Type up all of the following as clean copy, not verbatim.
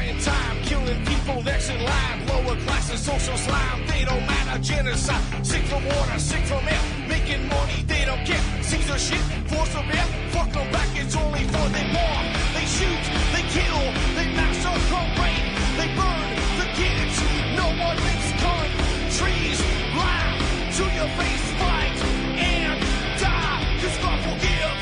buying time, killing people next in line. Lower classes, social slime, they don't matter. Genocide, sick from water, sick from air. Making money, they don't care. Caesar shit, force of air. Fuck them back, it's only for they bomb. They shoot, they kill, they massacre, rape. They burn the kids, no one makes countries. Lie to your face, fight and die, 'cause God forgives.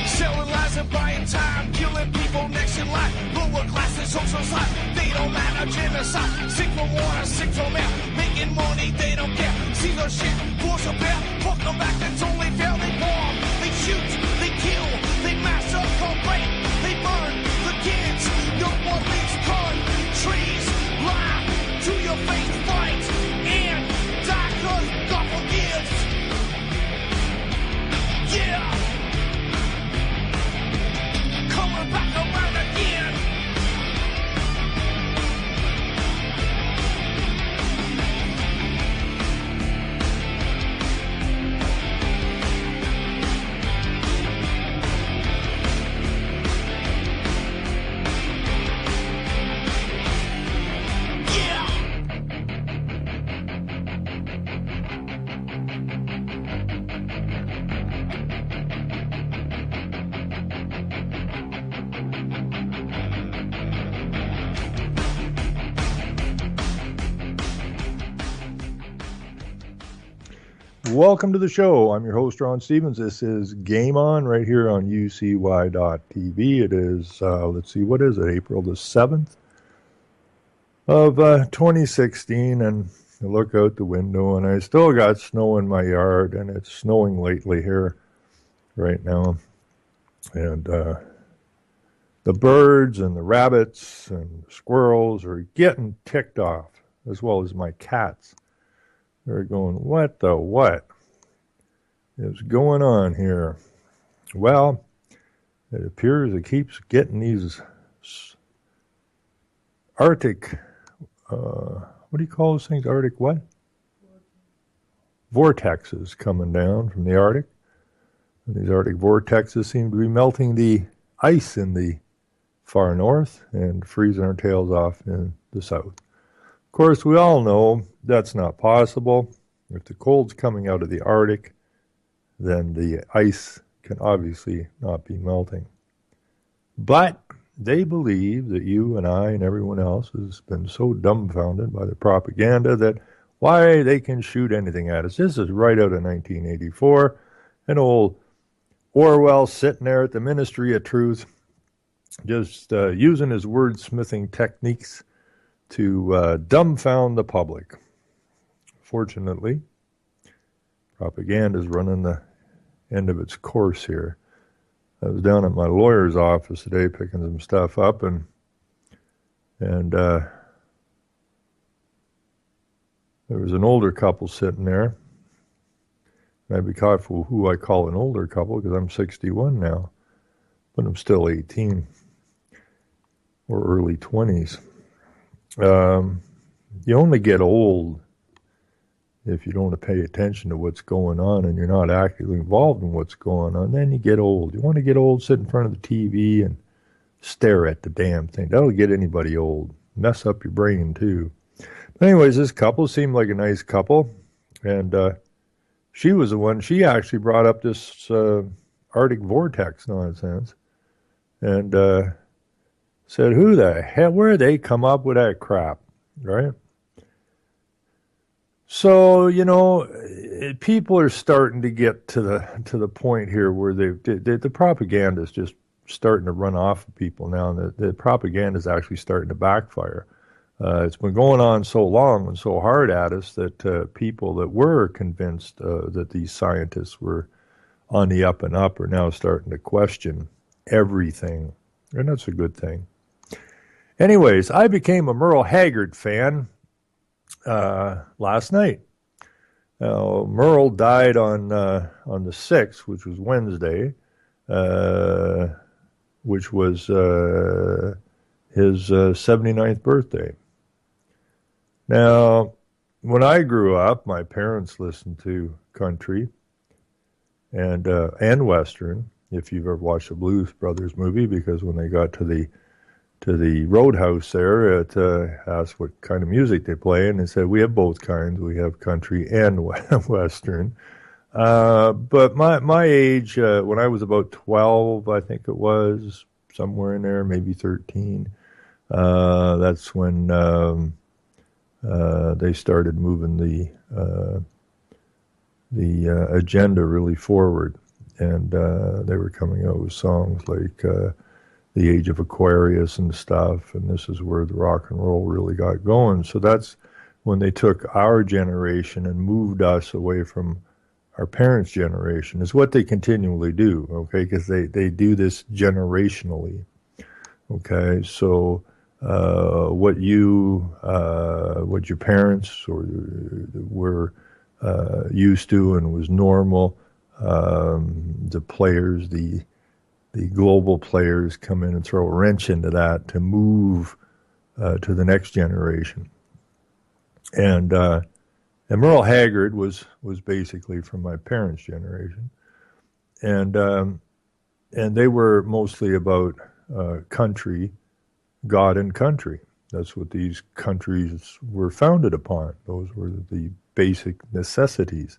Selling lies and buying time, killing people next in line. Lower classes, social slide, they don't matter. Genocide, sick from water, sick from air. Making money, they don't care. See their shit, force a bear. Fuck them back, that's only fair. They bomb, they shoot, they kill, they massacre, rape. They burn the kids, no one leaves countries. Lie to your face, fight and die, 'cause God forgives. Yeah. Coming back around again. Welcome to the show. I'm your host, Ron Stevens. This is Game On right here on UCY.TV. It is, let's see, what is it, April the 7th of 2016, and I look out the window, and I still got snow in my yard, and it's snowing lately here right now. And the birds and the rabbits and squirrels are getting ticked off, as well as my cats. They're going, what the what is going on here? Well, it appears it keeps getting these Arctic, what do you call those things? Arctic what? Vortexes coming down from the Arctic. And these Arctic vortexes seem to be melting the ice in the far north and freezing our tails off in the south. Of course, we all know that's not possible. If the cold's coming out of the Arctic, then the ice can obviously not be melting. But they believe that you and I and everyone else has been so dumbfounded by the propaganda that why they can shoot anything at us. This is right out of 1984. An old Orwell sitting there at the Ministry of Truth, just using his wordsmithing techniques to dumbfound the public. Fortunately, propaganda is running the end of its course here. I was down at my lawyer's office today picking some stuff up, and there was an older couple sitting there. And I'd be careful who I call an older couple because I'm 61 now, but I'm still 18 or early 20s. You only get old if you don't pay attention to what's going on and you're not actively involved in what's going on. Then you get old. You want to get old, sit in front of the TV and stare at the damn thing. That'll get anybody old. Mess up your brain, too. But anyways, this couple seemed like a nice couple. And she was the one, she actually brought up this Arctic vortex nonsense. And said, who the hell, where they come up with that crap, right? So, you know, people are starting to get to the point here where the propaganda is just starting to run off of people now, and the propaganda is actually starting to backfire. It's been going on so long and so hard at us that people that were convinced that these scientists were on the up and up are now starting to question everything, and that's a good thing. Anyways, I became a Merle Haggard fan last night. Merle died on the 6th, which was Wednesday, which was his 79th birthday. Now, when I grew up, my parents listened to country and Western. If you've ever watched the Blues Brothers movie, because when they got to the roadhouse there, it asked what kind of music they play, and they said we have both kinds. We have country and Western. But my age, when I was about 12, I think it was, somewhere in there, maybe 13, that's when they started moving the agenda really forward. And they were coming out with songs like The Age of Aquarius and stuff, and this is where the rock and roll really got going. So that's when they took our generation and moved us away from our parents' generation, is what they continually do, okay, because they do this generationally, okay? So what your parents were used to and was normal, the players, the global players come in and throw a wrench into that to move to the next generation. And Merle Haggard was basically from my parents' generation, and they were mostly about country, God and country. That's what these countries were founded upon. Those were the basic necessities: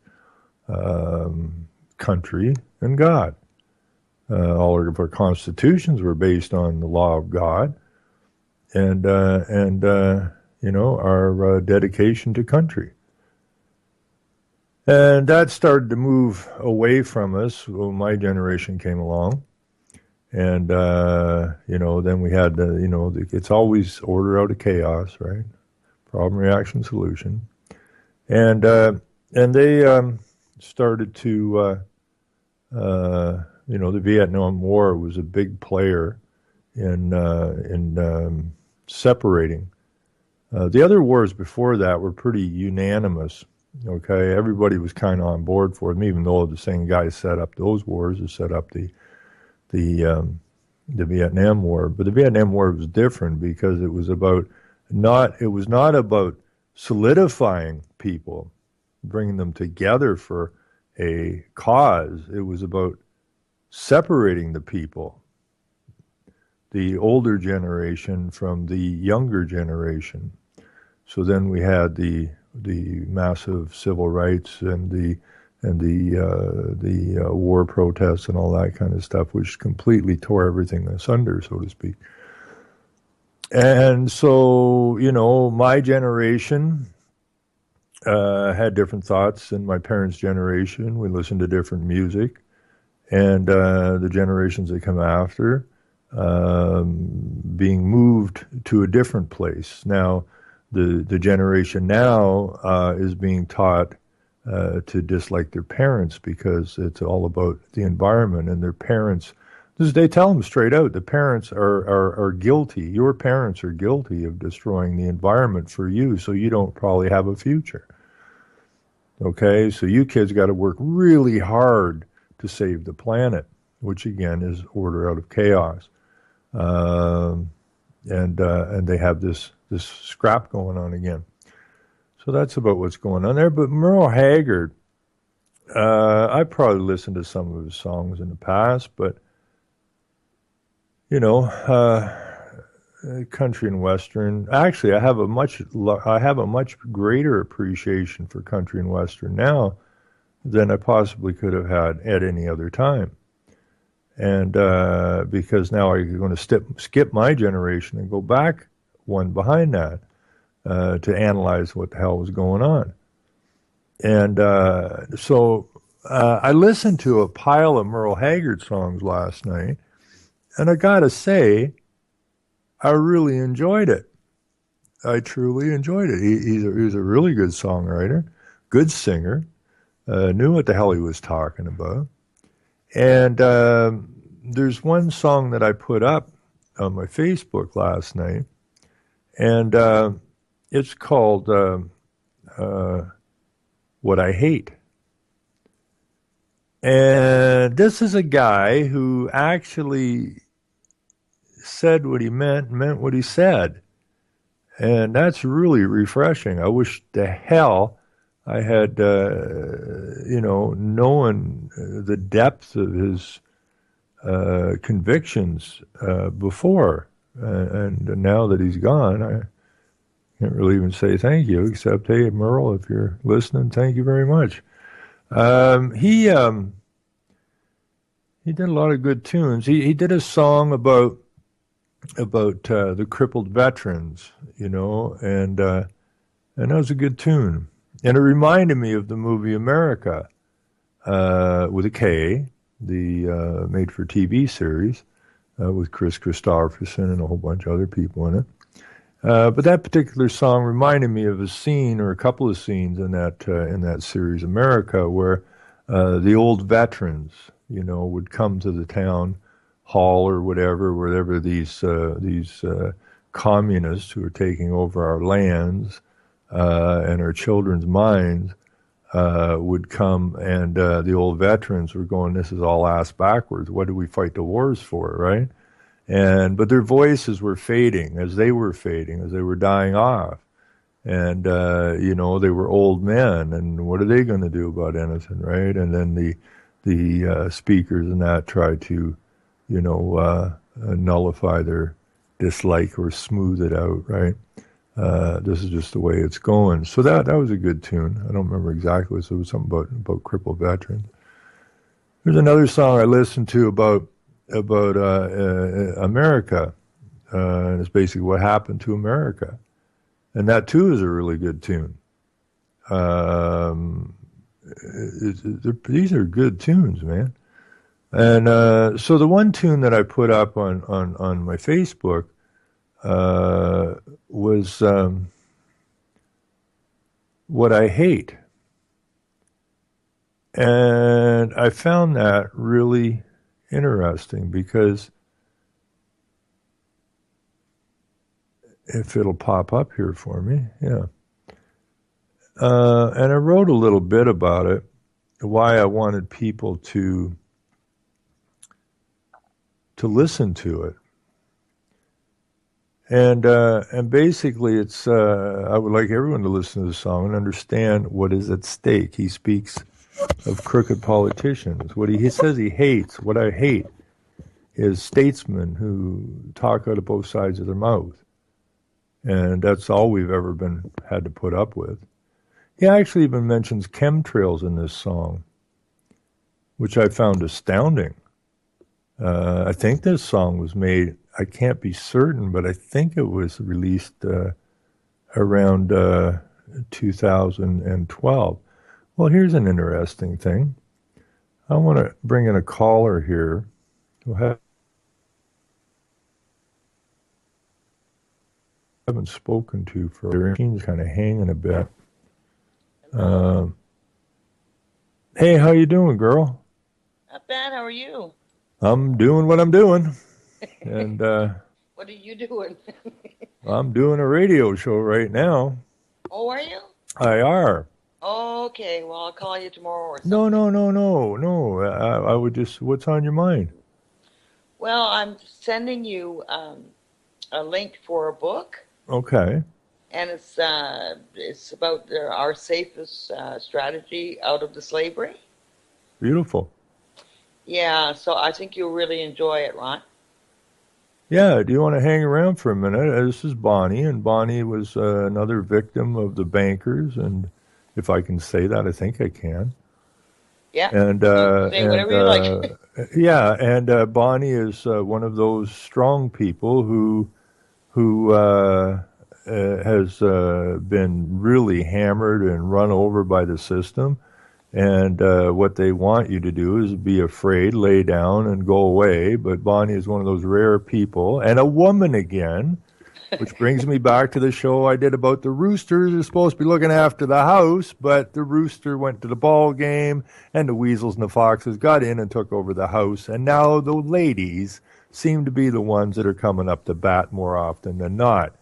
country and God. All of our constitutions were based on the law of God, and our dedication to country. And that started to move away from us when my generation came along. And, then we had, it's always order out of chaos, right? Problem, reaction, solution. And they started to, the Vietnam War was a big player in separating. The other wars before that were pretty unanimous. Okay, everybody was kind of on board for them, even though the same guys set up those wars or set up the Vietnam War. But the Vietnam War was different because it was not about solidifying people, bringing them together for a cause. It was about separating the people, the older generation from the younger generation. So then we had the massive civil rights and the war protests and all that kind of stuff, which completely tore everything asunder, so to speak. And so, my generation had different thoughts than my parents' generation. We listened to different music, and the generations that come after being moved to a different place. Now, the generation now is being taught to dislike their parents because it's all about the environment, and their parents, they tell them straight out, the parents are guilty. Your parents are guilty of destroying the environment for you, so you don't probably have a future. Okay, so you kids got to work really hard to save the planet, which again is order out of chaos. And they have this scrap going on again. So that's about what's going on there. But Merle Haggard, I probably listened to some of his songs in the past, but country and western. Actually, I have a much greater appreciation for country and western now than I possibly could have had at any other time. And because now I'm going to skip my generation and go back one behind that to analyze what the hell was going on. And so I listened to a pile of Merle Haggard songs last night, and I got to say, I really enjoyed it. I truly enjoyed it. He's a really good songwriter, good singer, knew what the hell he was talking about. And there's one song that I put up on my Facebook last night, and it's called What I Hate. And this is a guy who actually said what he meant what he said. And that's really refreshing. I wish the hell I had, known the depth of his convictions before. And now that he's gone, I can't really even say thank you, except, hey, Merle, if you're listening, thank you very much. He did a lot of good tunes. He did a song about the crippled veterans, and that was a good tune. And it reminded me of the movie America with a K, the made-for-TV series with Chris Christopherson and a whole bunch of other people in it. But that particular song reminded me of a scene or a couple of scenes in that series America where the old veterans, would come to the town hall or wherever these communists who are taking over our lands and our children's minds would come, and the old veterans were going, "This is all ass backwards. What do we fight the wars for, right?" But their voices were fading as they were dying off, and they were old men, and what are they going to do about anything, right? And then the speakers and that tried to nullify their dislike or smooth it out, right? This is just the way it's going. So that was a good tune. I don't remember exactly. So it was something about crippled veterans. There's another song I listened to about America, and it's basically what happened to America, and that too is a really good tune. These are good tunes, man. And so the one tune that I put up on my Facebook was What I Hate. And I found that really interesting because if it'll pop up here for me, yeah. And I wrote a little bit about it, why I wanted people to listen to it. And basically it's, I would like everyone to listen to the song and understand what is at stake. He speaks of crooked politicians. What he says he hates, what I hate, is statesmen who talk out of both sides of their mouth. And that's all we've ever had to put up with. He actually even mentions chemtrails in this song, which I found astounding. I think this song was made, I can't be certain, but I think it was released around 2012. Well, here's an interesting thing. I want to bring in a caller here who haven't spoken to for their machine's kind of hanging a bit. Hey, how you doing, girl? Not bad. How are you? I'm doing what I'm doing. And What are you doing? I'm doing a radio show right now. Oh, are you? I are. Okay. Well, I'll call you tomorrow or something. No. I would just, what's on your mind? Well, I'm sending you a link for a book, Okay. and it's about our safest strategy out of the slavery. Beautiful. Yeah, so I think you'll really enjoy it, Ron. Yeah, do you want to hang around for a minute? This is Bonnie, and Bonnie was another victim of the bankers, and if I can say that, I think I can. Yeah. And Say whatever you like. yeah, and Bonnie is one of those strong people who has been really hammered and run over by the system. And what they want you to do is be afraid, lay down, and go away. But Bonnie is one of those rare people, and a woman again, which brings me back to the show I did about the roosters who are supposed to be looking after the house, but the rooster went to the ball game, and the weasels and the foxes got in and took over the house. And now the ladies seem to be the ones that are coming up to bat more often than not.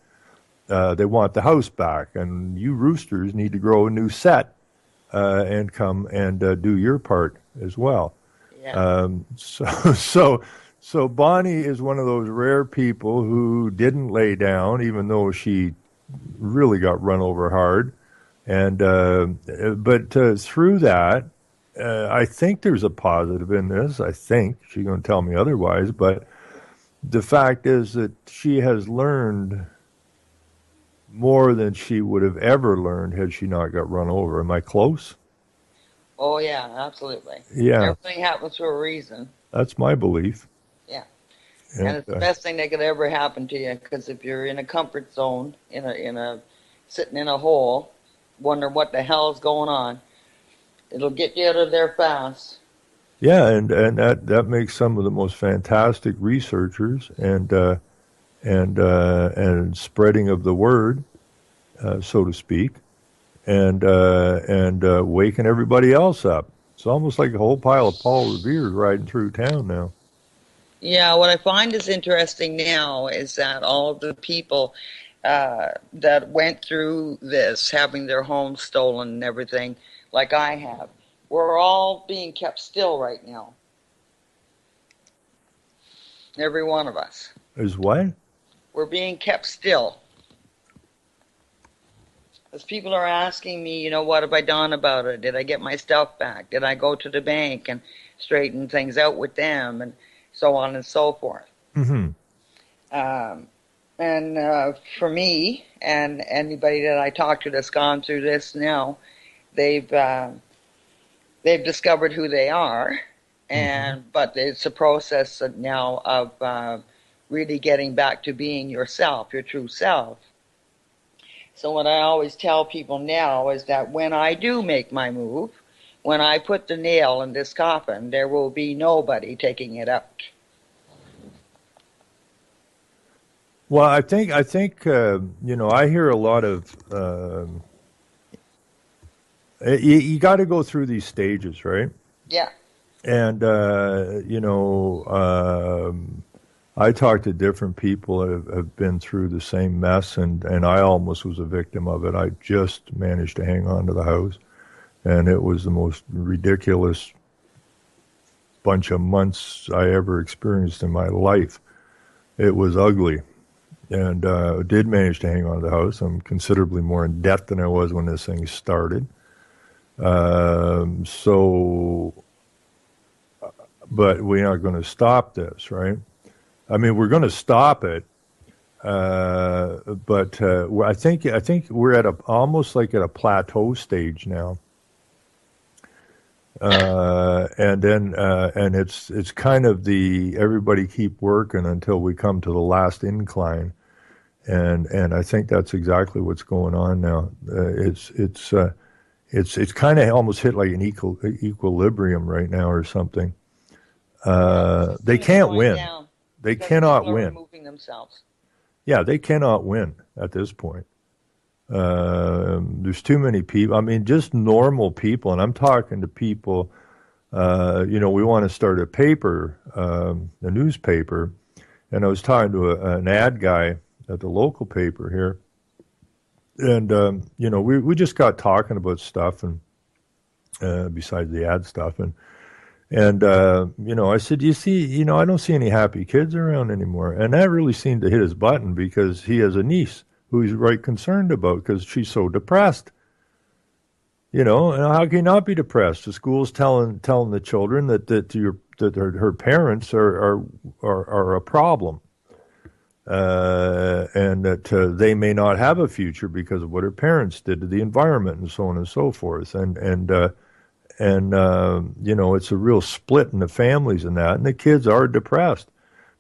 They want the house back, and you roosters need to grow a new set. And come and do your part as well. Yeah. So Bonnie is one of those rare people who didn't lay down, even though she really got run over hard. And but through that, I think there's a positive in this. I think she's going to tell me otherwise, but the fact is that she has learned more than she would have ever learned had she not got run over. Am I close? Oh yeah, absolutely. Yeah, Everything happens for a reason. that's my belief. Yeah, and And it's the best thing that could ever happen to you. Because if you're in a comfort zone, sitting in a hole, wondering what the hell is going on, it'll get you out of there fast. yeah, and that makes some of the most fantastic researchers and spreading of the word, so to speak, and waking everybody else up. It's almost like a whole pile of Paul Revere's riding through town now. Yeah, what I find is interesting now is that all of the people that went through this, having their homes stolen and everything, like I have, we're all being kept still right now. Every one of us. Is what? We're being kept still. As people are asking me, what have I done about it? Did I get my stuff back? Did I go to the bank and straighten things out with them? And so on and so forth. Mm-hmm. And for me and anybody that I talk to that's gone through this now, they've discovered who they are, but it's a process now of really getting back to being yourself, your true self. So what I always tell people now is that when I do make my move, when I put the nail in this coffin, there will be nobody taking it out. Well, I think I hear a lot of you got to go through these stages, right? Yeah. And I talk to different people that have been through the same mess, and I almost was a victim of it. I just managed to hang on to the house, and it was the most ridiculous bunch of months I ever experienced in my life. It was ugly, and did manage to hang on to the house. I'm considerably more in debt than I was when this thing started. But we are going to stop this, right? I mean, we're going to stop it, but I think we're at almost like at a plateau stage now, and it's kind of everybody keep working until we come to the last incline, and I think that's exactly what's going on now. It's kind of almost hit like an equilibrium right now or something. They can't win. They cannot win. Removing themselves. Yeah, they cannot win at this point. There's too many people. I mean, just normal people, and I'm talking to people. We want to start a paper, a newspaper, and I was talking to an ad guy at the local paper here, and we just got talking about stuff, and besides the ad stuff, and I said, you see, I don't see any happy kids around anymore. And that really seemed to hit his button because he has a niece who he's right concerned about because she's so depressed. And how can you not be depressed? The school's telling the children that her parents are a problem, and that they may not have a future because of what her parents did to the environment and so on and so forth. And it's a real split in the families and that, and the kids are depressed.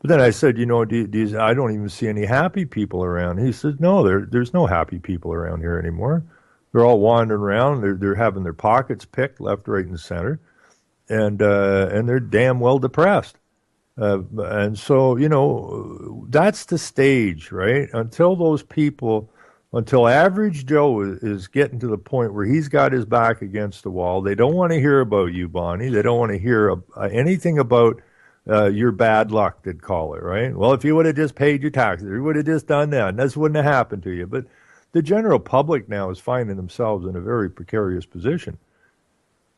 But then I said, I don't even see any happy people around. He said, no, there's no happy people around here anymore. They're all wandering around. They're having their pockets picked left, right, and center, and they're damn well depressed. And so, that's the stage, right? Until average Joe is getting to the point where he's got his back against the wall. They don't want to hear about you, Bonnie. They don't want to hear anything about your bad luck, they'd call it, right? Well, if you would have just paid your taxes, you would have just done that, and this wouldn't have happened to you. But the general public now is finding themselves in a very precarious position.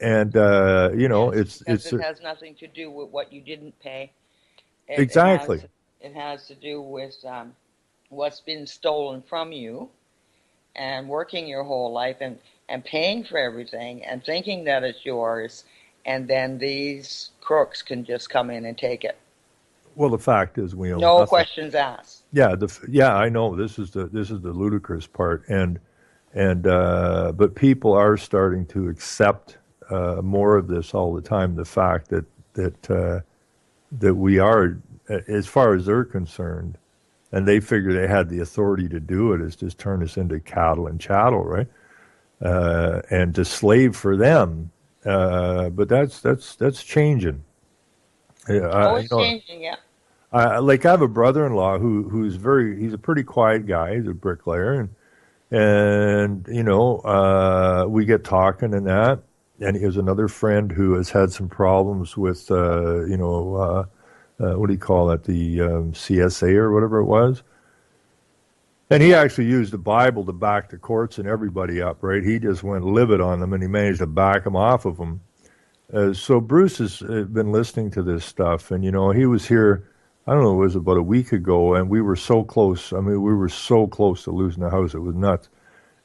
And, it has nothing to do with what you didn't pay. Exactly. It has to do with what's been stolen from you. and working your whole life and paying for everything and thinking that it's yours, and then these crooks can just come in and take it. Well, the fact is we own No nothing. questions asked. Yeah, I know. This is the ludicrous part, but people are starting to accept more of this all the time. The fact that we are, as far as they're concerned, and they figure they had the authority to do it, is just turn us into cattle and chattel, right? And to slave for them. But that's changing. It's changing, yeah. Like I have a brother-in-law he's a pretty quiet guy. He's a bricklayer, and we get talking and that. And he has another friend who has had some problems with what do you call it, the CSA or whatever it was. And he actually used the Bible to back the courts and everybody up, right? He just went livid on them, and he managed to back them off of them. So Bruce has been listening to this stuff, and, he was here, I don't know, it was about a week ago, and we were so close. I mean, we were so close to losing the house. It was nuts.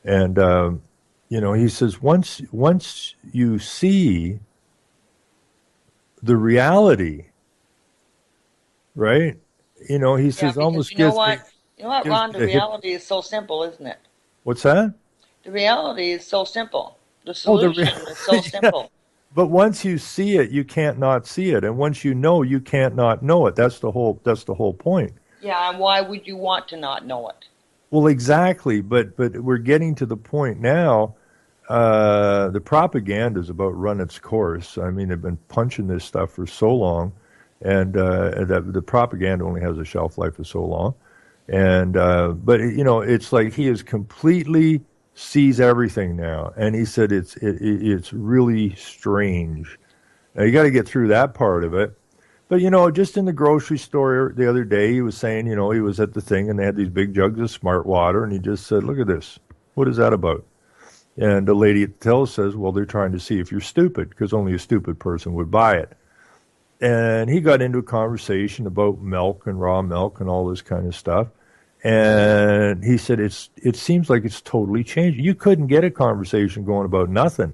And, he says, once you see the reality, right? He says almost You know what, Ron? The reality is so simple, isn't it? What's that? The reality is so simple. The solution is so simple. But once you see it, you can't not see it, and once you know, you can't not know it. That's the whole point. Yeah, and why would you want to not know it? Well, exactly. But we're getting to the point now. The propaganda is about run its course. I mean, they've been punching this stuff for so long, and the propaganda only has a shelf life of so long. And but it's like he is completely sees everything now, and he said it's really strange. Now you got to get through that part of it. But just in the grocery store the other day, he was saying, he was at the thing and they had these big jugs of smart water, and he just said, "Look at this. What is that about?" And the lady at the till says, "Well, they're trying to see if you're stupid, because only a stupid person would buy it." And he got into a conversation about milk and raw milk and all this kind of stuff. And he said, it seems like it's totally changed. You couldn't get a conversation going about nothing.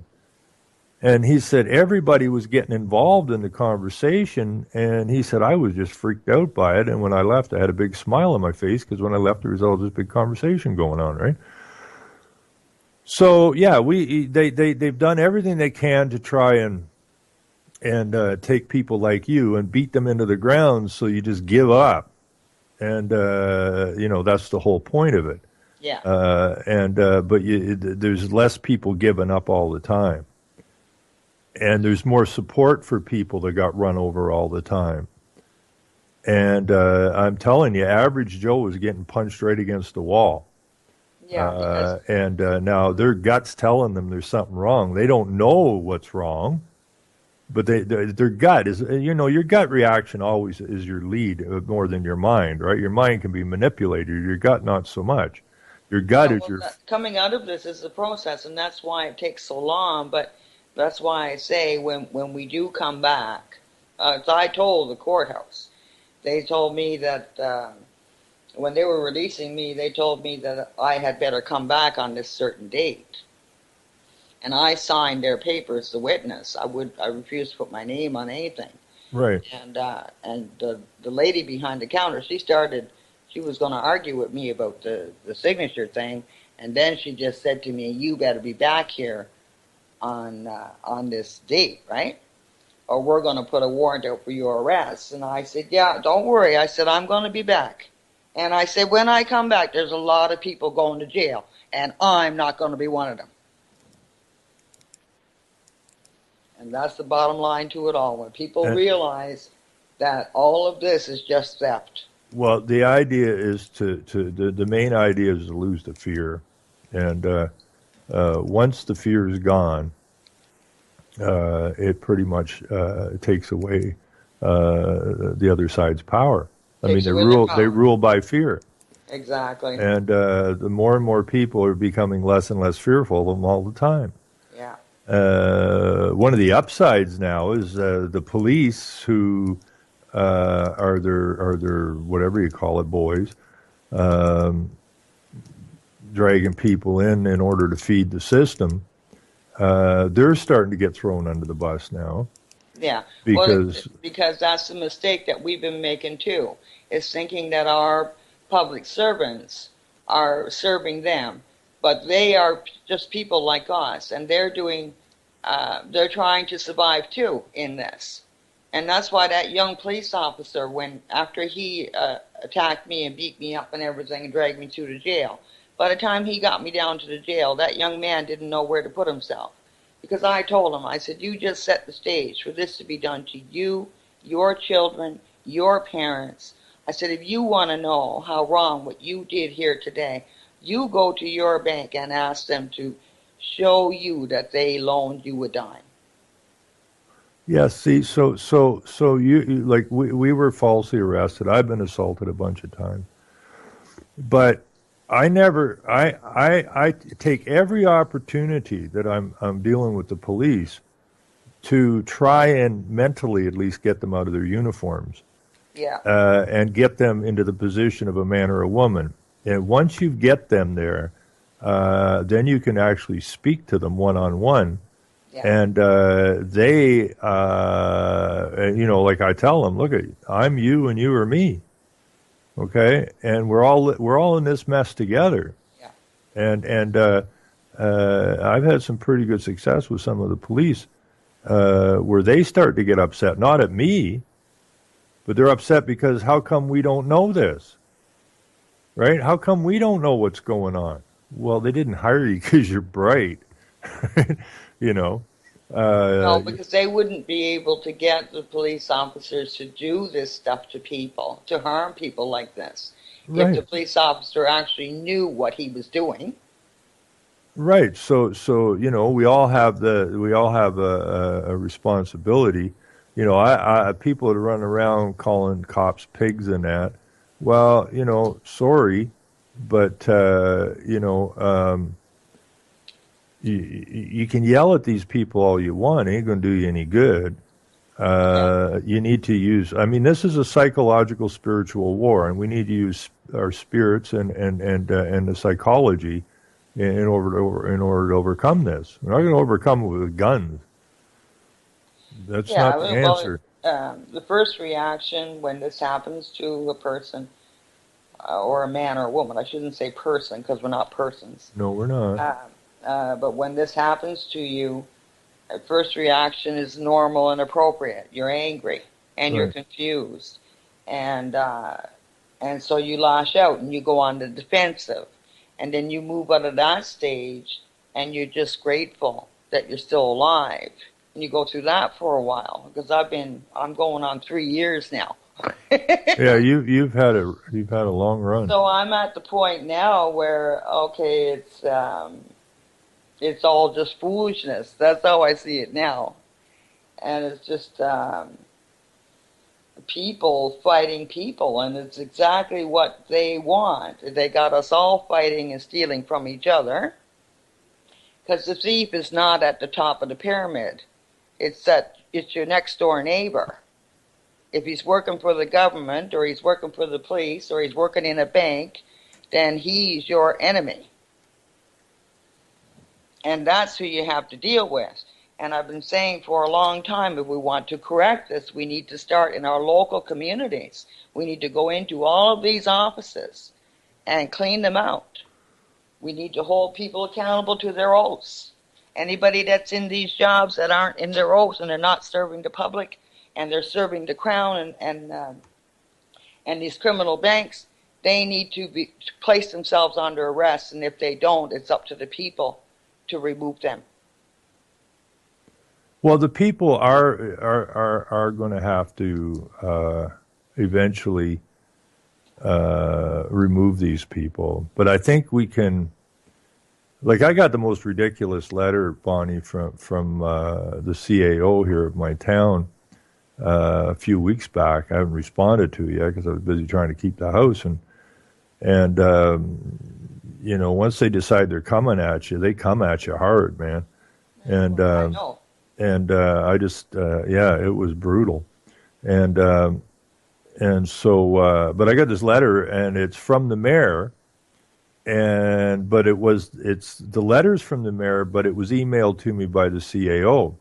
And he said everybody was getting involved in the conversation. And he said, I was just freaked out by it. And when I left, I had a big smile on my face, because when I left, there was all this big conversation going on, right? So, yeah, they've done everything they can to try and take people like you and beat them into the ground, so you just give up. And, that's the whole point of it. Yeah. But there's less people giving up all the time. And there's more support for people that got run over all the time. And I'm telling you, average Joe is getting punched right against the wall. Yeah. Now their gut's telling them there's something wrong. They don't know what's wrong. But their gut is, your gut reaction always is your lead more than your mind, right? Your mind can be manipulated. Your gut, not so much. Your gut is your... Coming out of this is the process, and that's why it takes so long. But that's why I say when we do come back, as I told the courthouse, they told me that when they were releasing me, they told me that I had better come back on this certain date. And I signed their papers to witness. I refused to put my name on anything. Right. And the lady behind the counter, she was going to argue with me about the signature thing, and then she just said to me, "You better be back here on this date, right? Or we're going to put a warrant out for your arrest." And I said, "Yeah, don't worry." I said, "I'm going to be back." And I said, "When I come back, there's a lot of people going to jail, and I'm not going to be one of them." And that's the bottom line to it all. When people realize that all of this is just theft. Well, the idea is the main idea is to lose the fear. And once the fear is gone, it pretty much takes away the other side's power. I mean, they rule by fear. Exactly. And the more and more people are becoming less and less fearful of them all the time. Yeah. One of the upsides now is the police, who are their whatever you call it, boys. dragging people in order to feed the system, they're starting to get thrown under the bus now. Yeah, because because that's the mistake that we've been making too, is thinking that our public servants are serving them, but they are just people like us, and they're trying to survive too in this. And that's why that young police officer, after he attacked me and beat me up and everything and dragged me to the jail, by the time he got me down to the jail, that young man didn't know where to put himself. Because I told him, I said, you just set the stage for this to be done to you, your children, your parents. I said, if you want to know how wrong what you did here today, you go to your bank and ask them to show you that they loaned you a dime. Yeah, see, so you like we were falsely arrested. I've been assaulted a bunch of times, but I take every opportunity that I'm dealing with the police to try and mentally at least get them out of their uniforms. Yeah. And get them into the position of a man or a woman. And once you get them there, then you can actually speak to them one-on-one. Yeah. And they, like I tell them, look, I'm you and you are me. Okay, and we're all in this mess together. Yeah. And I've had some pretty good success with some of the police where they start to get upset, not at me, but they're upset because how come we don't know this, right? How come we don't know what's going on? Well, they didn't hire you because you're bright, you know. No, because they wouldn't be able to get the police officers to do this stuff to people, to harm people like this. Right. If the police officer actually knew what he was doing. Right. So we all have a responsibility. I people that run around calling cops pigs and that. Well, sorry, but you can yell at these people all you want. It ain't going to do you any good. You need to use. I mean, this is a psychological, spiritual war, and we need to use our spirits and the psychology in order to overcome this. We're not going to overcome it with guns. That's not the answer. The first reaction when this happens to a person, or a man or a woman, I shouldn't say person because we're not persons. No, we're not. But when this happens to you, the first reaction is normal and appropriate. You're angry and you're confused, and so you lash out and you go on the defensive, and then you move out of that stage and you're just grateful that you're still alive. And you go through that for a while, because I'm going on 3 years now. Yeah, you've had a long run. So I'm at the point now where, okay, it's all just foolishness. That's how I see it now. And it's just people fighting people, and it's exactly what they want. They got us all fighting and stealing from each other, because the thief is not at the top of the pyramid. It's your next door neighbor. If he's working for the government, or he's working for the police, or he's working in a bank, then he's your enemy. And that's who you have to deal with. And I've been saying for a long time, if we want to correct this, we need to start in our local communities. We need to go into all of these offices and clean them out. We need to hold people accountable to their oaths. Anybody that's in these jobs that aren't in their oaths and they're not serving the public, and they're serving the crown and these criminal banks, they need to place themselves under arrest. And if they don't, it's up to the people to remove them. Well, the people are going to have to eventually remove these people, but I think we can. Like, I got the most ridiculous letter, Bonnie, from the CAO here of my town a few weeks back. I haven't responded to yet because I was busy trying to keep the house, and once they decide they're coming at you, they come at you hard, man. And I know. And I just it was brutal, and so but I got this letter, and it's from the mayor. but it's the letters from the mayor, but it was emailed to me by the CAO.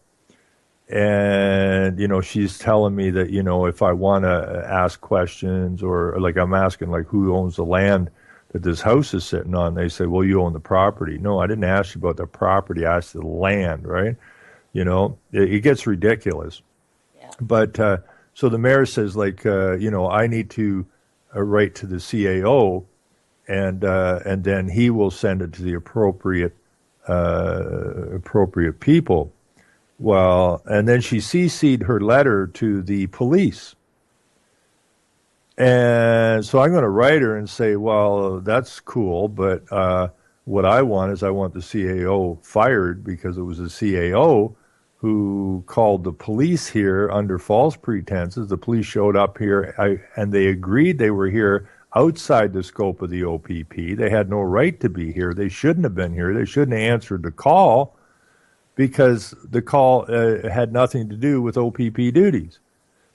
And, she's telling me that, if I want to ask questions, or like I'm asking, like, who owns the land that this house is sitting on? They say, well, you own the property. No, I didn't ask you about the property. I asked the land, right? It gets ridiculous. Yeah. But so the mayor says, like, I need to write to the CAO, and then he will send it to the appropriate people. Well, and then she CC'd her letter to the police. And so I'm going to write her and say, well, that's cool, but what I want is I want the CAO fired, because it was the CAO who called the police here under false pretenses. The police showed up here, and they agreed they were here outside the scope of the OPP. They had no right to be here. They shouldn't have been here. They shouldn't have answered the call, because the call had nothing to do with OPP duties.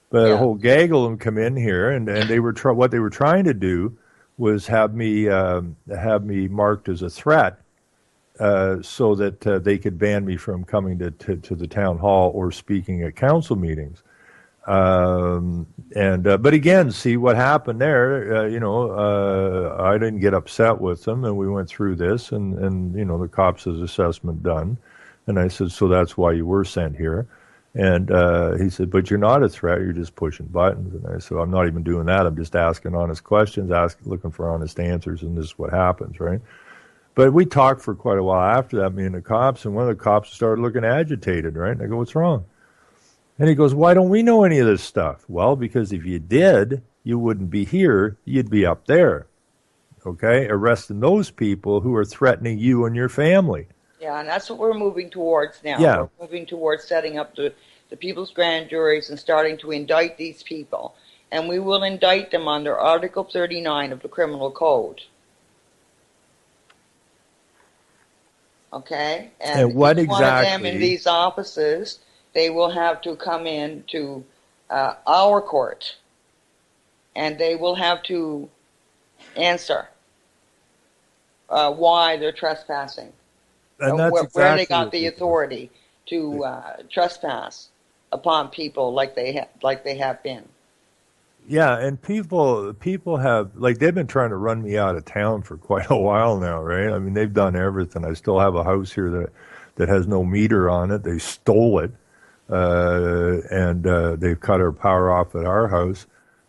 But a whole gaggle of them come in here, and they were what they were trying to do was have me marked as a threat, so that they could ban me from coming to the town hall or speaking at council meetings. But again, see what happened there. I didn't get upset with them, and we went through this, and the cops' assessment done. And I said, so that's why you were sent here. And he said, but you're not a threat. You're just pushing buttons. And I said, I'm not even doing that. I'm just asking honest questions, looking for honest answers, and this is what happens, right? But we talked for quite a while after that, me and the cops, and one of the cops started looking agitated, right? And I go, what's wrong? And he goes, why don't we know any of this stuff? Well, because if you did, you wouldn't be here. You'd be up there, okay, arresting those people who are threatening you and your family. Yeah, and that's what we're moving towards now. Yeah. We're moving towards setting up the people's grand juries and starting to indict these people. And we will indict them under Article 39 of the Criminal Code. Okay? And what each exactly? one of them in these offices, they will have to come in to our court. And they will have to answer why they're trespassing. And that's where they got the authority to trespass upon people like they have been. Yeah, and people have, like, they've been trying to run me out of town for quite a while now, right? I mean, they've done everything. I still have a house here that has no meter on it. They stole it, and they've cut our power off at our house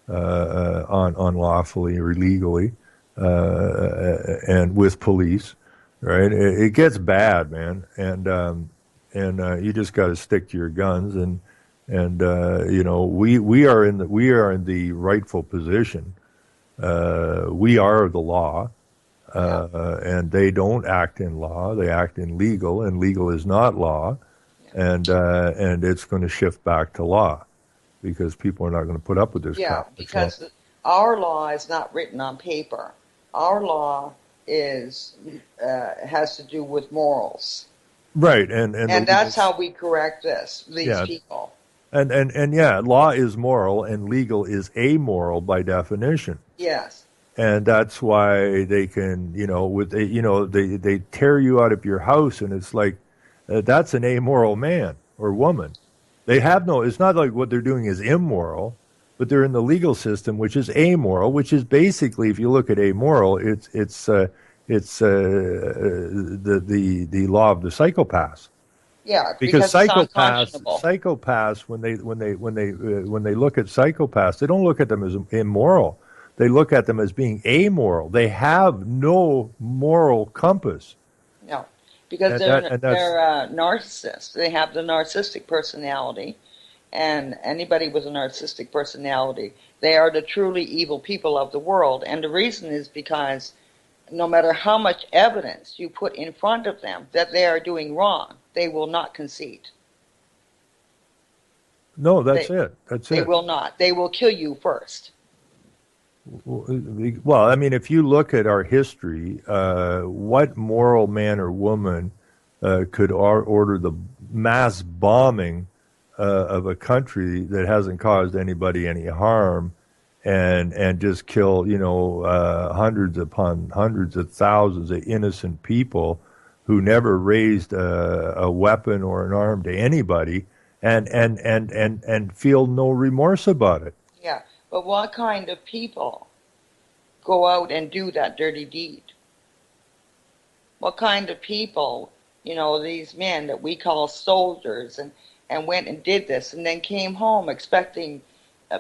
unlawfully or illegally, and with police. Right, it gets bad, man, and you just got to stick to your guns, and we are in the rightful position. We are the law, and they don't act in law; they act in legal, and legal is not law, and it's going to shift back to law, because people are not going to put up with this. Yeah, because our law is not written on paper. Our law has to do with morals, right? And that's how we correct these people. And law is moral, and legal is amoral by definition. Yes. And that's why they can, they tear you out of your house, and it's like that's an amoral man or woman. They have it's not like what they're doing is immoral, but they're in the legal system, which is amoral, which is basically, if you look at amoral, it's the law of the psychopaths. Yeah, because psychopaths, when they look at psychopaths, they don't look at them as immoral. They look at them as being amoral. They have no moral compass. No, because they're narcissists. They have the narcissistic personality. And anybody with a narcissistic personality, they are the truly evil people of the world. And the reason is because no matter how much evidence you put in front of them that they are doing wrong, they will not concede. No, that's it. They will not. They will kill you first. Well, I mean, if you look at our history, what moral man or woman could order the mass bombing of a country that hasn't caused anybody any harm, and just kill, hundreds upon hundreds of thousands of innocent people who never raised a weapon or an arm to anybody, and feel no remorse about it. Yeah, but what kind of people go out and do that dirty deed? What kind of people, these men that we call soldiers, and went and did this, and then came home expecting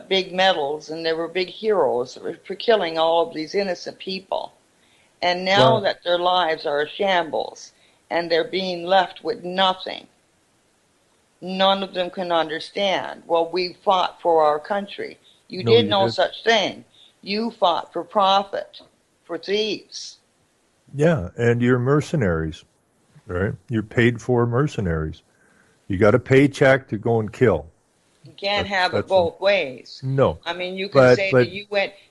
big medals, and they were big heroes for killing all of these innocent people. And now that their lives are a shambles, and they're being left with nothing, none of them can understand. Well, we fought for our country. You did no such thing. You fought for profit, for thieves. Yeah, and you're mercenaries, right? You're paid for mercenaries. You got a paycheck to go and kill. You can't have it both ways. No. I mean, you can say that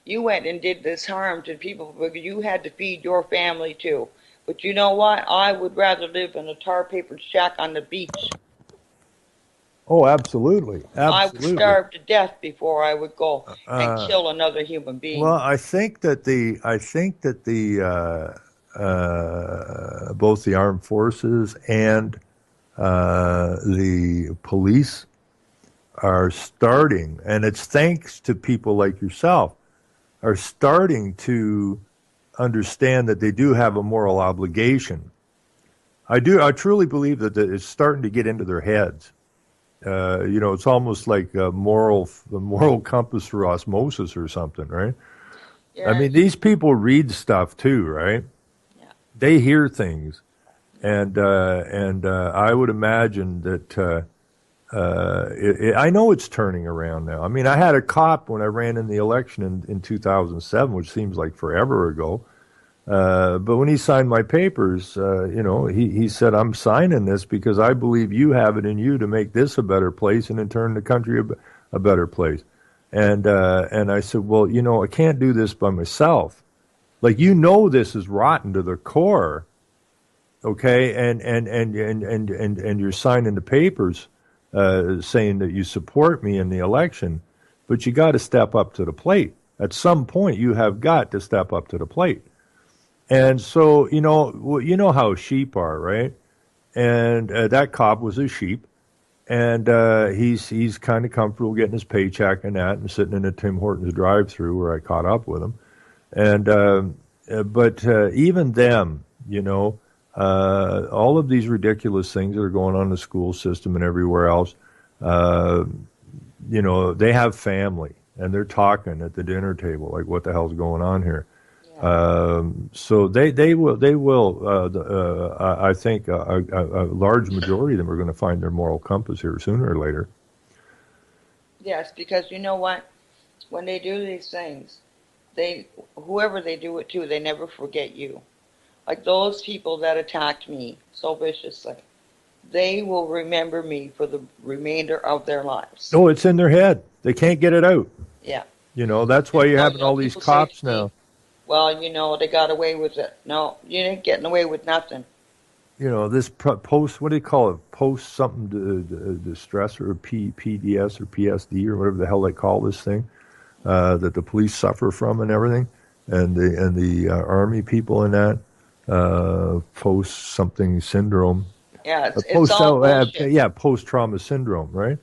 you went and did this harm to people because you had to feed your family too. But you know what? I would rather live in a tar paper shack on the beach. Oh, absolutely. I would starve to death before I would go and kill another human being. Well, I think that both the armed forces and the police are starting, and it's thanks to people like yourself, are starting to understand that they do have a moral obligation. I truly believe that it's starting to get into their heads. It's almost like the moral compass for osmosis or something, right? Yeah. I mean, these people read stuff too, right? Yeah. They hear things, and I would imagine that I know it's turning around now. I mean, I had a cop when I ran in the election in 2007, which seems like forever ago. But when he signed my papers, he said, "I'm signing this because I believe you have it in you to make this a better place and in turn the country a better place." And I said, "Well, I can't do this by myself. Like, this is rotten to the core, okay? And you're signing the papers saying that you support me in the election, but you got to step up to the plate. At some point, you have got to step up to the plate." And so, how sheep are, right? And that cop was a sheep, and he's kind of comfortable getting his paycheck and that, and sitting in a Tim Hortons drive-through where I caught up with him. And but even them, all of these ridiculous things that are going on in the school system and everywhere else, they have family, and they're talking at the dinner table like, what the hell's going on here? So they will. I think a large majority of them are going to find their moral compass here sooner or later. Yes, because you know what? When they do these things, whoever they do it to, they never forget you. Like those people that attacked me so viciously, they will remember me for the remainder of their lives. Oh, it's in their head. They can't get it out. Yeah. That's why you're having all these cops now. Well, they got away with it. No, you ain't getting away with nothing. This post, what do you call it? Post something distress or PDS or PSD or whatever the hell they call this thing that the police suffer from and everything, and the army people in that post something syndrome. Yeah, it's all bullshit. Post-trauma syndrome, right?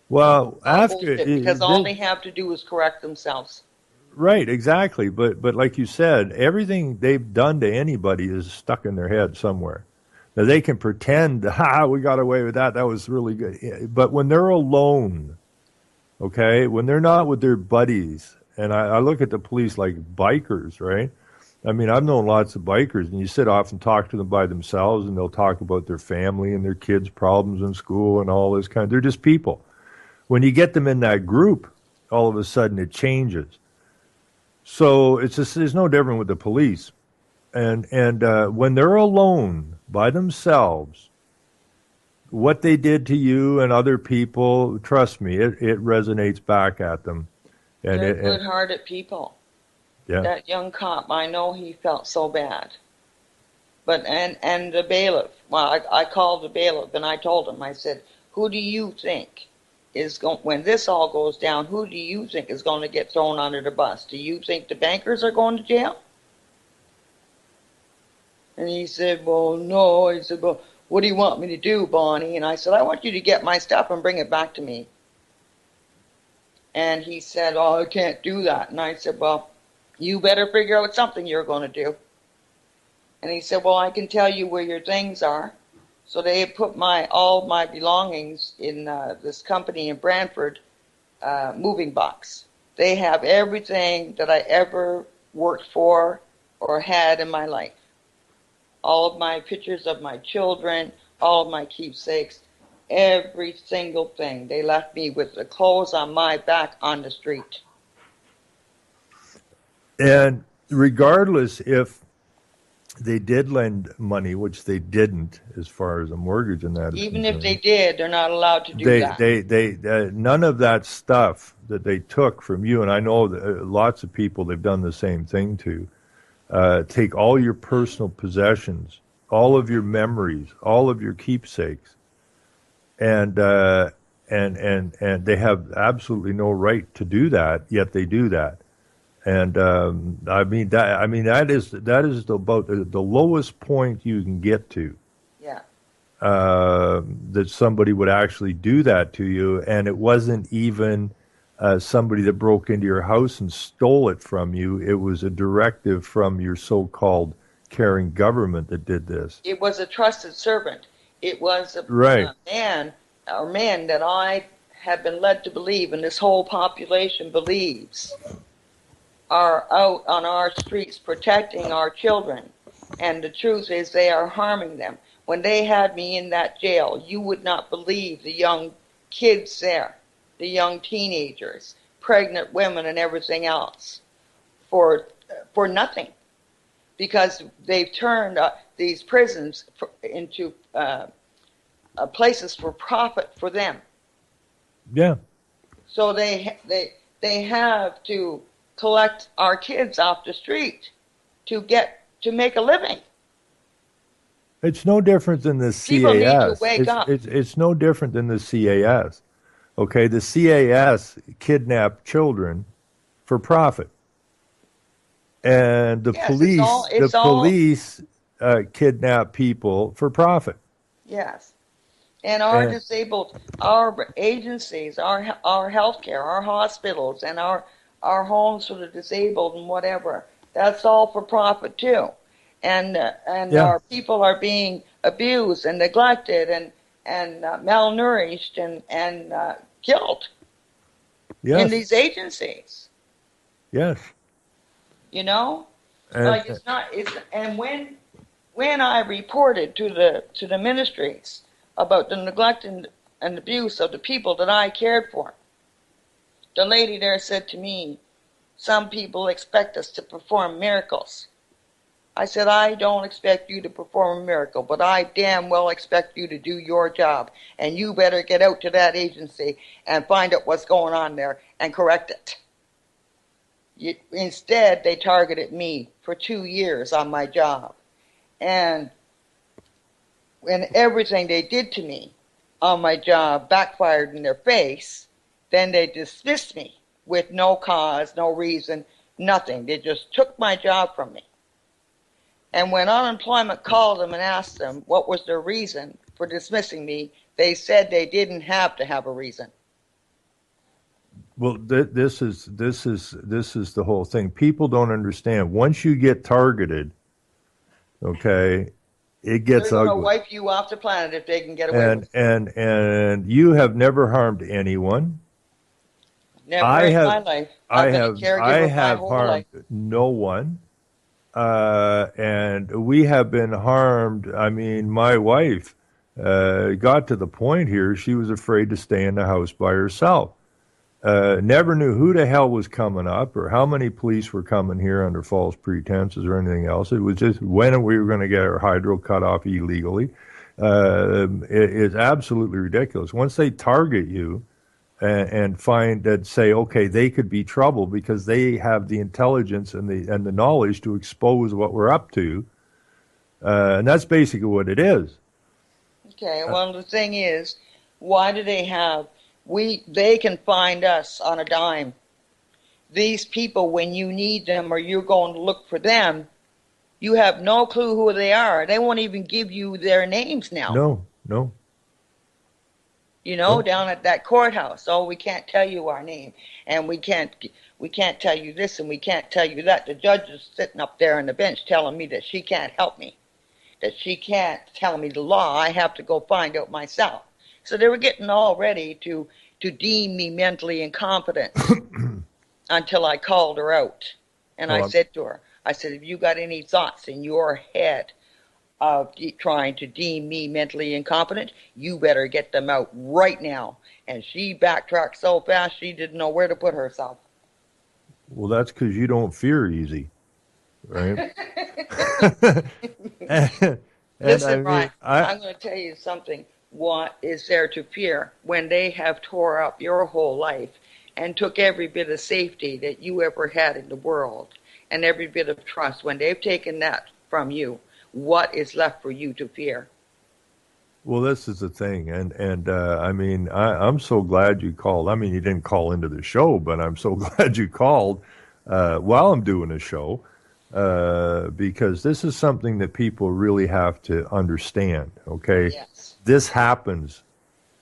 Well, because all they have to do is correct themselves. Right, exactly. But like you said, everything they've done to anybody is stuck in their head somewhere. Now they can pretend, we got away with that. That was really good. But when they're alone, okay, when they're not with their buddies, and I look at the police like bikers, right? I mean, I've known lots of bikers, and you sit off and talk to them by themselves, and they'll talk about their family and their kids' problems in school and all this kind. They're just people. When you get them in that group, all of a sudden it changes. So it's no different with the police, and when they're alone by themselves, what they did to you and other people, trust me, it resonates back at them. And they're good-hearted people. Yeah. That young cop, I know he felt so bad, but and the bailiff. Well, I called the bailiff and I told him. I said, "Who do you think when this all goes down, who do you think is going to get thrown under the bus? Do you think the bankers are going to jail? And he said, well, no. He said, well, what do you want me to do, Bonnie? And I said, I want you to get my stuff and bring it back to me. And he said, oh, I can't do that. And I said, well, you better figure out something you're going to do. And he said, well, I can tell you where your things are. So they put all my belongings in this company in Brantford moving box. They have everything that I ever worked for or had in my life. All of my pictures of my children, all of my keepsakes, every single thing. They left me with the clothes on my back on the street. And regardless if they did lend money, which they didn't, as far as a mortgage and that. Even if they did, they're not allowed to do that. They none of that stuff that they took from you, and I know that lots of people they've done the same thing to. Take all your personal possessions, all of your memories, all of your keepsakes, and they have absolutely no right to do that. Yet they do that, and that is about the lowest point you can get to. Yeah. That somebody would actually do that to you, and it wasn't even somebody that broke into your house and stole it from you. It was a directive from your so-called caring government that did this. It was a trusted servant. It was a man that I have been led to believe, and this whole population believes, are out on our streets protecting our children. And the truth is they are harming them. When they had me in that jail, you would not believe the young kids there, the young teenagers, pregnant women and everything else for nothing, because they've turned these prisons into places for profit for them. Yeah. So they have to collect our kids off the street to make a living. It's no different than the CAS. People need to wake up. It's no different than the CAS. Okay, the CAS kidnap children for profit, and the police kidnap people for profit. Yes, and our agencies, our healthcare, our hospitals, and our homes for the disabled and whatever, that's all for profit too, and our people are being abused and neglected and malnourished and killed in these agencies. Yes. You know, it's not. And when I reported to the ministries about the neglect and abuse of the people that I cared for, the lady there said to me, "Some people expect us to perform miracles." I said, I don't expect you to perform a miracle, but I damn well expect you to do your job. And you better get out to that agency and find out what's going on there and correct it. Instead, they targeted me for 2 years on my job. And when everything they did to me on my job backfired in their face, then they dismissed me with no cause, no reason, nothing. They just took my job from me. And when unemployment called them and asked them what was their reason for dismissing me, they said they didn't have to have a reason. Well, this is the whole thing. People don't understand. Once you get targeted, okay, it gets ugly. They're going to wipe you off the planet if they can get away with it. And you have never harmed anyone. Never in my life. I have harmed no one. And we have been harmed. I mean, my wife got to the point here, she was afraid to stay in the house by herself. Never knew who the hell was coming up or how many police were coming here under false pretenses or anything else. It was just when we were going to get our hydro cut off illegally. It's absolutely ridiculous. Once they target you, and find that, say, okay, they could be trouble because they have the intelligence and the knowledge to expose what we're up to, and that's basically what it is. Okay, well, the thing is, why do they have They can find us on a dime. These people, when you need them or you're going to look for them, you have no clue who they are. They won't even give you their names now. No. Down at that courthouse. Oh, we can't tell you our name, and we can't tell you this, and we can't tell you that. The judge is sitting up there on the bench telling me that she can't help me, that she can't tell me the law. I have to go find out myself. So they were getting all ready to deem me mentally incompetent until I called her out. And I said to her, have you got any thoughts in your head of trying to deem me mentally incompetent? You better get them out right now. And she backtracked so fast she didn't know where to put herself. Well, that's because you don't fear easy, right? Listen, Ryan, I'm going to tell you something. What is there to fear when they have tore up your whole life and took every bit of safety that you ever had in the world and every bit of trust? When they've taken that from you, what is left for you to fear? Well, this is the thing, and I mean, I'm so glad you called. I mean, you didn't call into the show, but I'm so glad you called while I'm doing a show, because this is something that people really have to understand, okay? Yes. This happens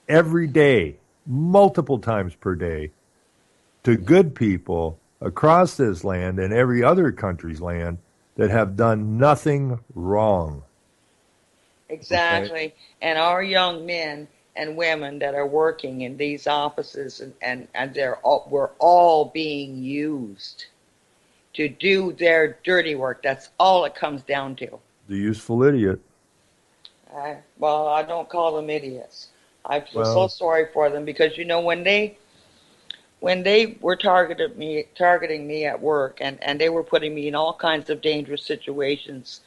every day, multiple times per day, to good people across this land and every other country's land that have done nothing wrong. Exactly. Okay? And our young men and women that are working in these offices and we're all being used to do their dirty work. That's all it comes down to. The useful idiot. Well, I don't call them idiots. I feel so sorry for them because, when they were targeting me at work and they were putting me in all kinds of dangerous situations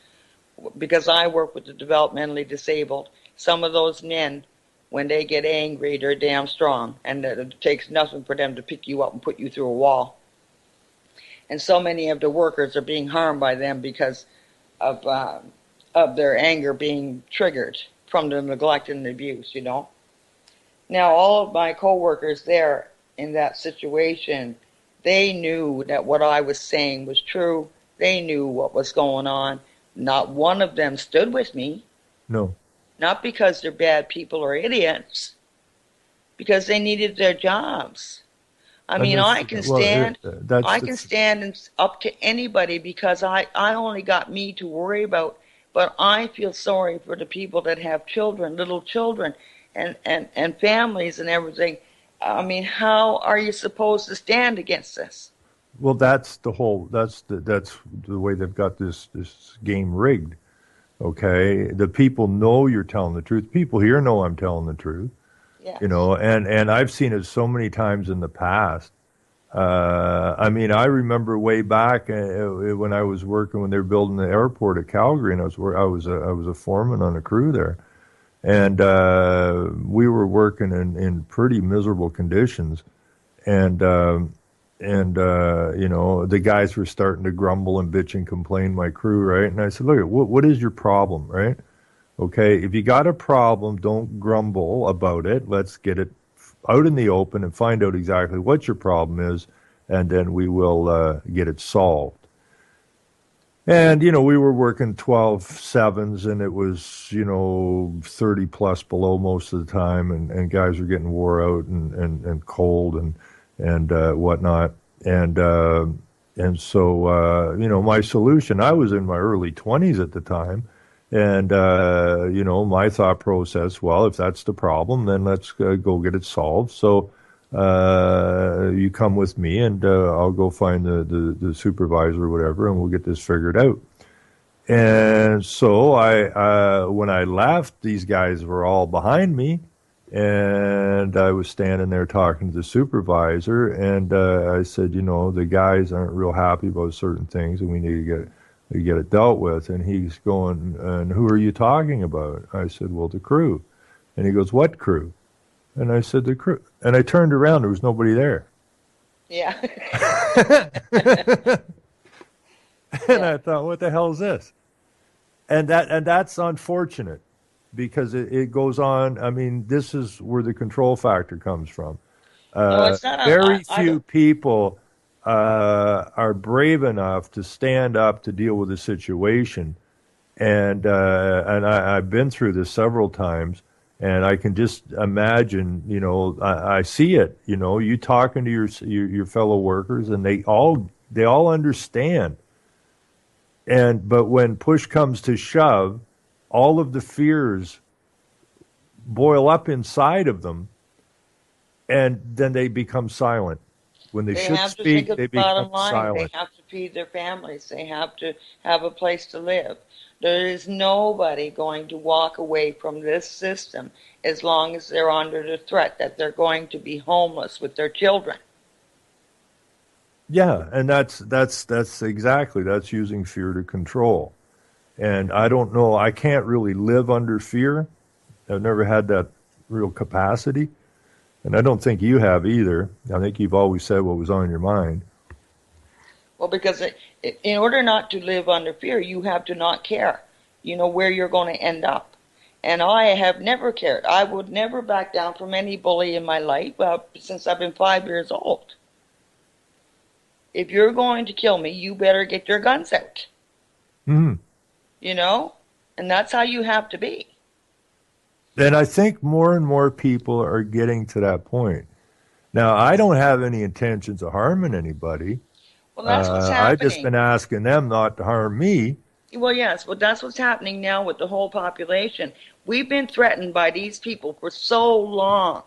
because I work with the developmentally disabled. Some of those men, when they get angry, they're damn strong, and it takes nothing for them to pick you up and put you through a wall. And so many of the workers are being harmed by them because of their anger being triggered from the neglect and the abuse, Now, all of my coworkers there in that situation, they knew that what I was saying was true. They knew what was going on. Not one of them stood with me. No. Not because they're bad people or idiots, because they needed their jobs. I mean, I can stand up to anybody because I only got me to worry about, but I feel sorry for the people that have children, little children, and families and everything. I mean, how are you supposed to stand against this? Well, that's the way they've got this game rigged. Okay, the people know you're telling the truth. People here know I'm telling the truth. Yes. And I've seen it so many times in the past. I mean, I remember way back when I was working when they were building the airport at Calgary, and I was a foreman on a crew there, and we were working in pretty miserable conditions, and the guys were starting to grumble and bitch and complain, my crew, right? And I said, look, what is your problem, right? Okay, if you got a problem, don't grumble about it. Let's get it out in the open and find out exactly what your problem is, and then we will get it solved. And, we were working 12/7s, and it was, 30 plus below most of the time, and guys were getting wore out and cold and whatnot. And so, my solution, I was in my early 20s at the time. And, my thought process, well, if that's the problem, then let's go get it solved. So you come with me and I'll go find the supervisor or whatever, and we'll get this figured out. And so when I left, these guys were all behind me. And I was standing there talking to the supervisor, and I said, the guys aren't real happy about certain things, and we need to get it dealt with. And he's going, and who are you talking about? I said, well, the crew. And he goes, what crew? And I said, the crew. And I turned around, there was nobody there. Yeah. And I thought, what the hell is this? And that's unfortunate, because it goes on. I mean, this is where the control factor comes from. No, it's not. Very I few don't. people are brave enough to stand up to deal with a situation, and I've been through this several times, and I can just imagine. I see it. You talking to your fellow workers, and they all understand. But when push comes to shove, all of the fears boil up inside of them, and then they become silent. When they They should have to think speak, of they the become bottom line. They silent. have to feed their families. They have to have a place to live. There is nobody going to walk away from this system as long as they're under the threat that they're going to be homeless with their children. Yeah, and that's exactly that's using fear to control. And I don't know, I can't really live under fear. I've never had that real capacity, and I don't think you have either. I think you've always said what was on your mind. Well, because in order not to live under fear, you have to not care. You know where you're going to end up. And I have never cared. I would never back down from any bully in my life since I've been 5 years old. If you're going to kill me, you better get your guns out. Hmm. You know? And that's how you have to be. And I think more and more people are getting to that point. Now, I don't have any intentions of harming anybody. Well, that's what's I've just happening. been asking them not to harm me. Well, yes, but that's what's happening now with the whole population. We've been threatened by these people for so long,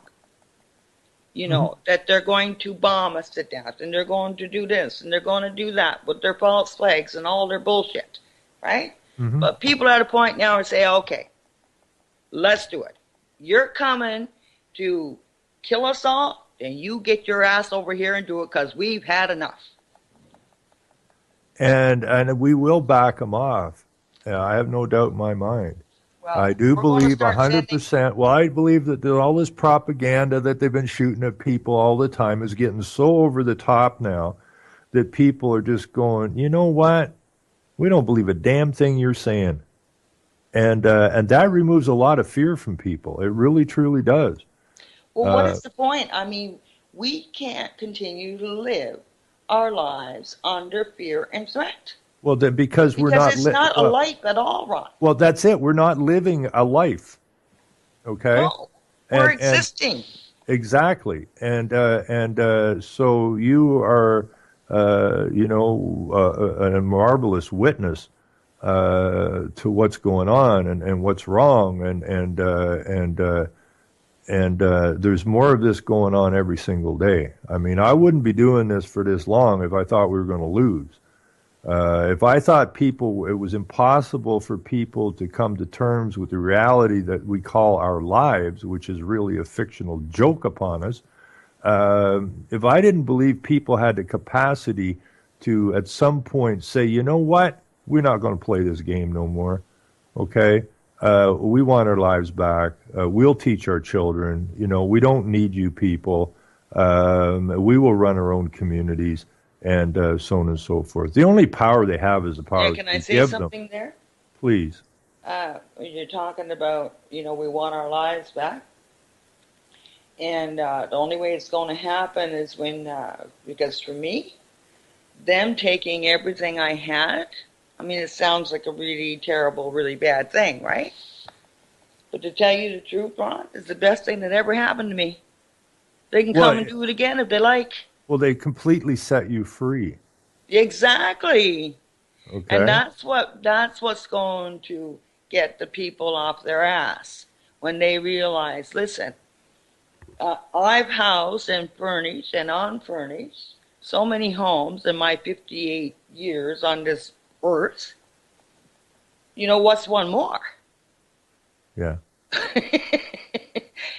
Hmm. that they're going to bomb us to death, and they're going to do this, and they're going to do that with their false flags and all their bullshit, right? Hmm. But people are at a point now to say, okay, let's do it. You're coming to kill us all, then you get your ass over here and do it because we've had enough. And we will back them off. I have no doubt in my mind. Well, I do we're going to believe start sending. 100%. Well, I believe that all this propaganda that they've been shooting at people all the time is getting so over the top now that people are just going, you know what? We don't believe a damn thing you're saying. And that removes a lot of fear from people. It really, truly does. Well, what Uh, is the point? I mean, we can't continue to live our lives under fear and threat because we're because not it's not a life at all, Ron. well, that's it. We're not living a life. Okay. No, we're And existing. exactly. And so you are, a marvelous witness to what's going on and what's wrong, and there's more of this going on every single day. I mean, I wouldn't be doing this for this long if I thought we were going to lose. If I thought it was impossible for people to come to terms with the reality that we call our lives, which is really a fictional joke upon us, if I didn't believe people had the capacity to, at some point, say, you know what, we're not going to play this game no more, okay? We want our lives back. We'll teach our children. We don't need you people. We will run our own communities, and so on and so forth. The only power they have is the Yeah, power can that I we say give them. something there? Please. You're talking about, we want our lives back. And the only way it's going to happen is because for me, them taking everything I had, I mean, it sounds like a really terrible, really bad thing, right? But to tell you the truth, Ron, it's the best thing that ever happened to me. They can come Well, and do it again if they like. well, they completely set you free. Exactly. And Okay. that's what's going to get the people off their ass when they realize, listen, I've housed and furnished and unfurnished so many homes in my 58 years on this earth. What's one more? Yeah.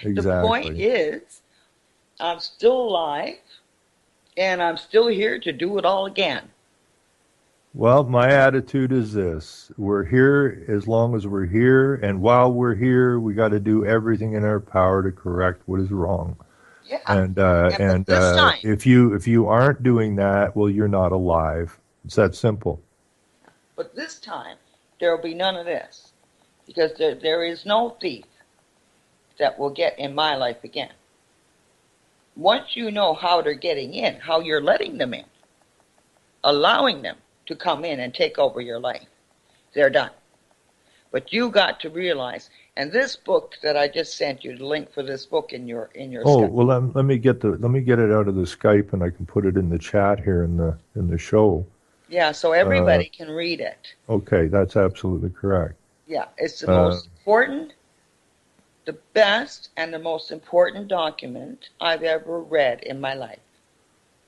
The point Exactly. is, I'm still alive, and I'm still here to do it all again. Well, my attitude is this: we're here as long as we're here, and while we're here, we got to do everything in our power to correct what is wrong. Yeah. And uh, But and this uh, time, if you aren't doing that, well, you're not alive. It's that simple. there'll be none of this because there is no thief that will get in my life again. once you know how they're getting in, how you're letting them in, allowing them to come in and take over your life, they're done. But you got to realize, and this book that I just sent you, the link for this book in your Oh, Skype. well, let me get it out of the Skype, and I can put it in the chat here in the show. Yeah, so everybody can read it. Okay, that's absolutely correct. Yeah, it's the most important, the best, and the most important document I've ever read in my life.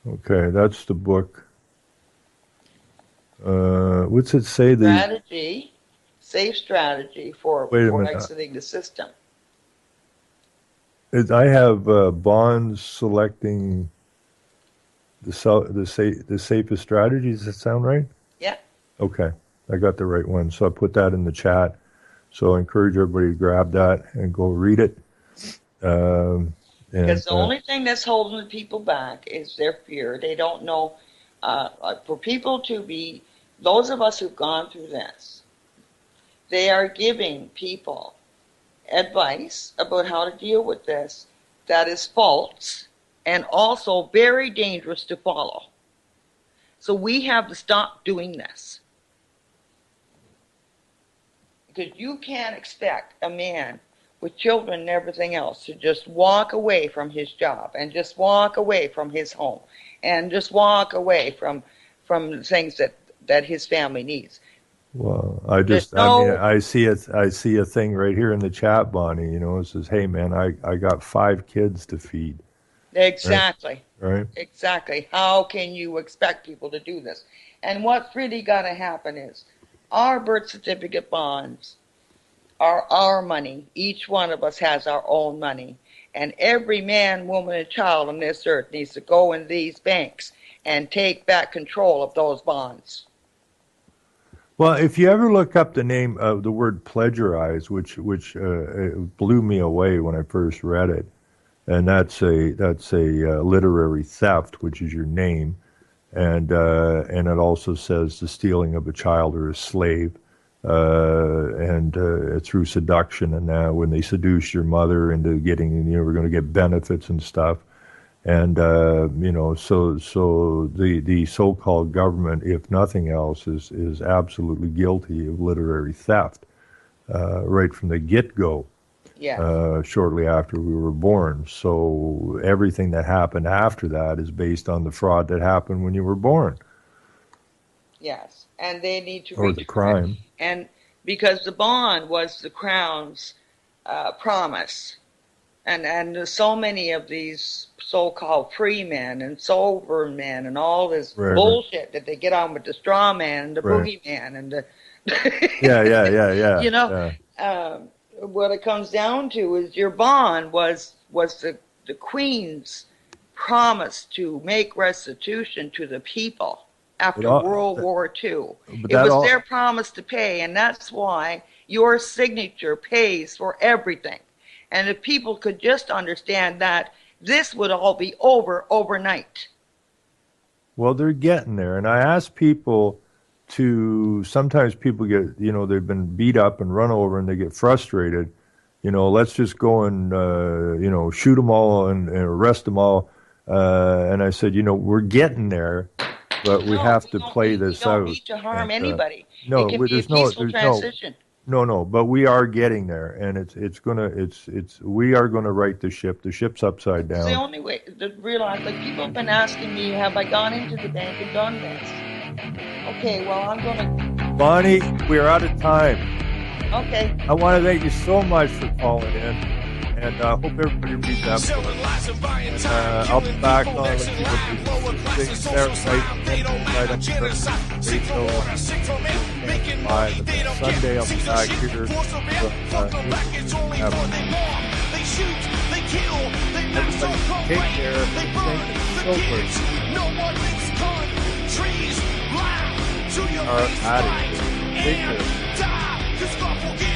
Okay, that's the book. What's it say? Strategy, safe strategy for exiting the system. I have bonds selecting the safest strategy. Does that sound right? Yeah. Okay, I got the right one. So I put that in the chat. So I encourage everybody to grab that and go read it. Because the only thing that's holding the people back is their fear. They don't know. For people to be, those of us who've gone through this, they are giving people advice about how to deal with this that is false and also very dangerous to follow. So we have to stop doing this. Because you can't expect a man with children and everything else to just walk away from his job and just walk away from his home and just walk away from things that his family needs. Well, I see a thing right here in the chat, Bonnie. You know, it says, "Hey, man, I got 5 kids to feed." Exactly. Right. Exactly. How can you expect people to do this? And what's really got to happen is our birth certificate bonds are our money. Each one of us has our own money. And every man, woman, and child on this earth needs to go in these banks and take back control of those bonds. Well, if you ever look up the name of the word plagiarize, which blew me away when I first read it, and that's a literary theft, which is your name, and it also says the stealing of a child or a slave, and through seduction, and now when they seduce your mother into getting, we're going to get benefits and stuff. And, so the so-called government, if nothing else, is absolutely guilty of literary theft, right from the get-go, shortly after we were born. So everything that happened after that is based on the fraud that happened when you were born. Yes, and they need to or the crime. And because the bond was the Crown's promise. And so many of these so-called free men and sober men and all this bullshit that they get on with the straw man and the boogeyman and the what it comes down to is your bond was the Queen's promise to make restitution to the people after World War II. It was their promise to pay, and that's why your signature pays for everything. And if people could just understand that, this would all be over overnight. Well, they're getting there. And I ask people sometimes people get, they've been beat up and run over and they get frustrated. Let's just go and, shoot them all and arrest them all. And I said, we're getting there, but we have to play this out. We don't need to harm anybody. No, it can be a peaceful transition. No, but we are getting there, and we are gonna right the ship. The ship's upside down. It's the only way to realize. Like, people have been asking me, have I gone into the bank and done this? Okay, well, I'm gonna. Bonnie, we're out of time. Okay. I want to thank you so much for calling in, and I hope everybody reads that book. And I'll be back on the Sunday. I'll be back here. They shoot, they kill, they mass our company, they burn the kids. No one makes countries lie to your face, fight and die, 'cause God forgives.